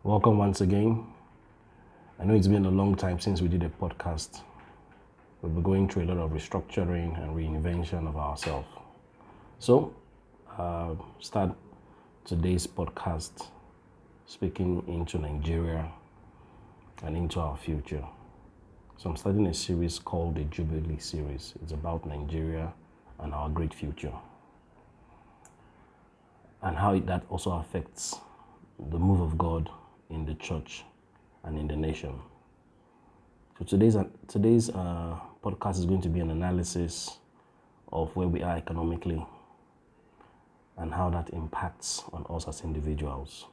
Welcome once again. I know it's been a long time since we did a podcast. We've been going through a lot of restructuring and reinvention of ourselves. So, start today's podcast speaking into Nigeria and into our future. So I'm starting a series called the Jubilee series. It's about Nigeria and our great future, and how that also affects the move of God in the church and in the nation. So today's podcast is going to be an analysis of where we are economically and how that impacts on us as individuals.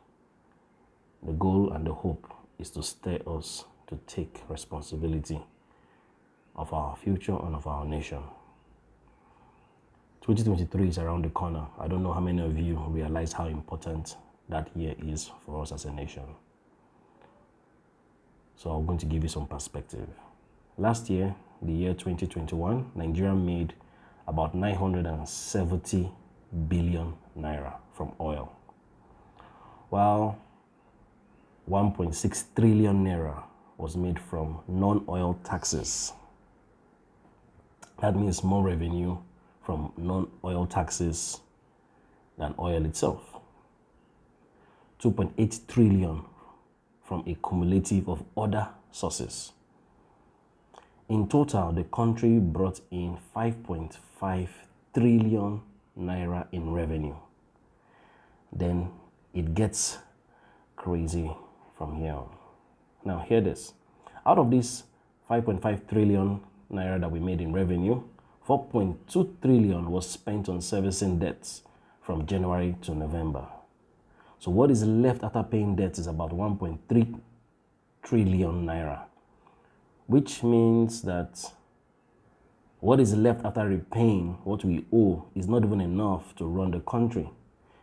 The goal and the hope is to stir us to take responsibility of our future and of our nation. 2023 is around the corner. I don't know how many of you realize how important that year is for us as a nation. So I'm going to give you some perspective. Last year, the year 2021, Nigeria made about 970 billion naira from oil, while 1.6 trillion naira was made from non-oil taxes. That means more revenue from non-oil taxes than oil itself. 2.8 trillion from a cumulative of other sources. In total, the country brought in 5.5 trillion naira in revenue. Then it gets crazy from here on. Now, hear this. Out of this 5.5 trillion naira that we made in revenue, 4.2 trillion was spent on servicing debts from January to November. So what is left after paying debts is about 1.3 trillion naira, which means that what is left after repaying what we owe is not even enough to run the country.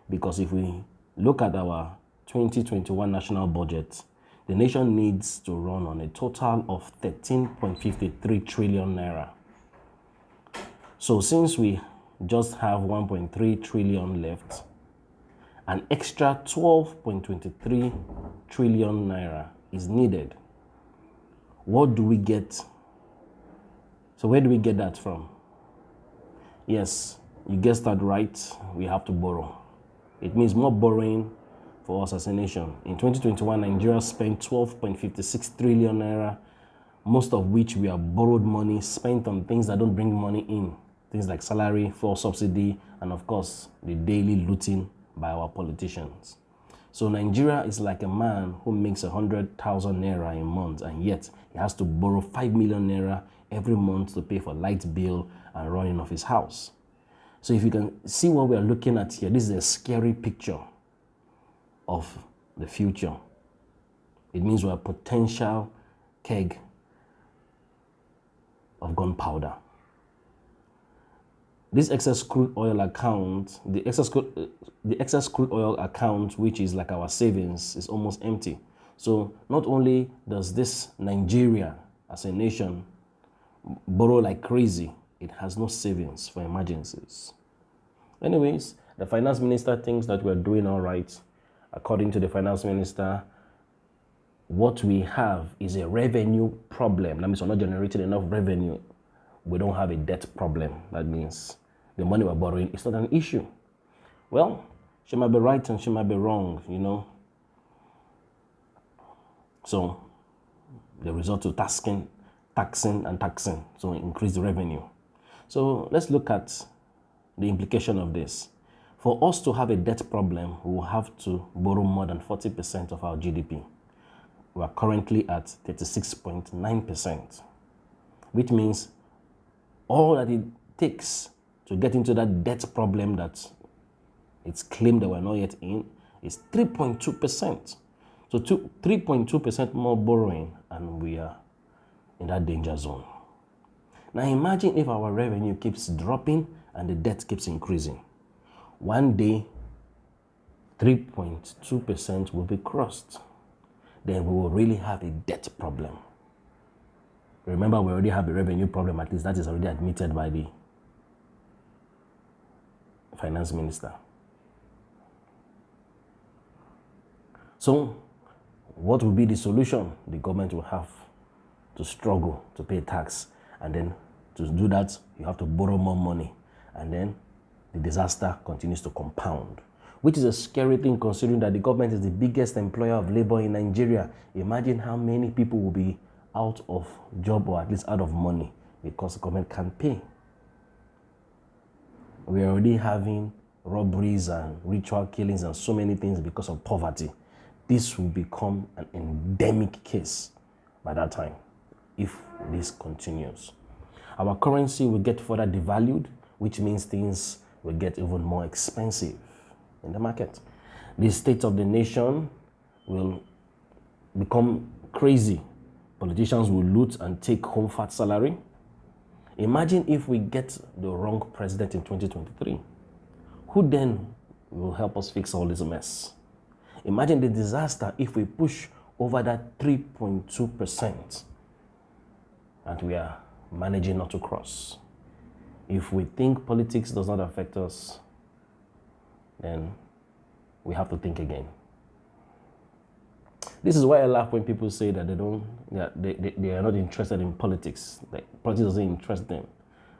Because if we look at our 2021 national budget, the nation needs to run on a total of 13.53 trillion naira. So since we just have 1.3 trillion left, an extra 12.23 trillion naira is needed. What do we get? So where do we get that from? Yes, you guessed that right. We have to borrow. It means more borrowing for us as a nation. In 2021, Nigeria spent 12.56 trillion naira, most of which we have borrowed money spent on things that don't bring money in. Things like salary, fuel subsidy, and of course, the daily looting by our politicians. So Nigeria is like a man who makes 100,000 naira a month, and yet he has to borrow 5 million naira every month to pay for light bill and running of his house. So if you can see what we are looking at here, this is a scary picture of the future. It means we're a potential keg of gunpowder. This excess crude oil account, the excess crude oil account, which is like our savings, is almost empty. So not only does this Nigeria as a nation borrow like crazy, it has no savings for emergencies. Anyways, the finance minister thinks that we're doing all right. According to the finance minister, what we have is a revenue problem. That means we're not generating enough revenue. We don't have a debt problem. That means the money we're borrowing is not an issue. Well, she might be right and she might be wrong, you know. So the result of taxing, so increase the revenue. So let's look at the implication of this. For us to have a debt problem, we will have to borrow more than 40% of our GDP. We are currently at 36.9%, which means all that it takes to get into that debt problem that it's claimed that we're not yet in is 3.2%. So 3.2% more borrowing, and we are in that danger zone. Now imagine if our revenue keeps dropping and the debt keeps increasing. One day, 3.2% will be crossed. Then we will really have a debt problem. Remember, we already have a revenue problem, at least that is already admitted by the finance minister. So What will be the solution? The government will have to struggle to pay tax, and then to do that, you have to borrow more money, and then the disaster continues to compound, which is a scary thing considering that the government is the biggest employer of labor in Nigeria. Imagine how many people will be out of job, or at least out of money, because the government can't pay. We are already having robberies and ritual killings and so many things because of poverty. This will become an endemic case by that time if this continues. Our currency will get further devalued, which means things will get even more expensive in the market. The state of the nation will become crazy. Politicians will loot and take home fat salary. Imagine if we get the wrong president in 2023. Who then will help us fix all this mess? Imagine the disaster if we push over that 3.2% and we are managing not to cross. If we think politics does not affect us, then we have to think again. This is why I laugh when people say that they are not interested in politics. Like, politics doesn't interest them.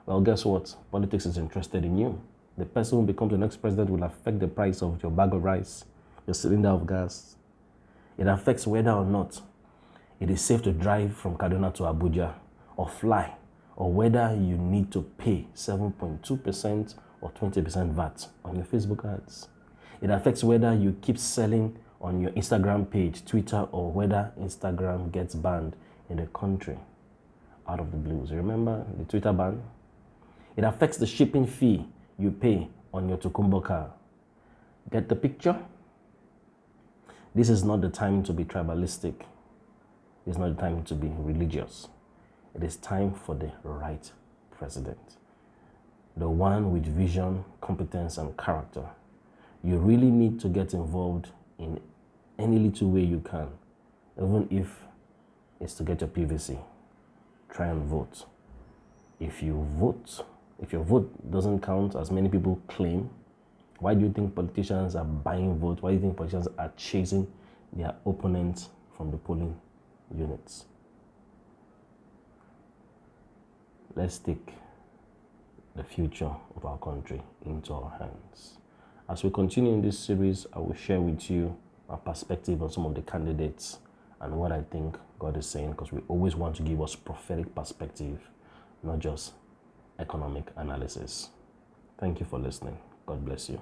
Well, guess what? Politics is interested in you. The person who becomes the next president will affect the price of your bag of rice, your cylinder of gas. It affects whether or not it is safe to drive from Kaduna to Abuja or fly, or whether you need to pay 7.2% or 20% VAT on your Facebook ads. It affects whether you keep selling on your Instagram page, Twitter, or whether Instagram gets banned in the country out of the blues. Remember the Twitter ban? It affects the shipping fee you pay on your Tokumbo car. Get the picture? This is not the time to be tribalistic. It's not the time to be religious. It is time for the right president. The one with vision, competence, and character. You really need to get involved in any little way you can, even if it's to get your PVC. Try and vote. If your vote doesn't count as many people claim, why do you think politicians are buying votes? Why do you think politicians are chasing their opponents from the polling units? Let's take the future of our country into our hands. As we continue in this series, I will share with you my perspective on some of the candidates and what I think God is saying, because we always want to give us prophetic perspective, not just economic analysis. Thank you for listening. God bless you.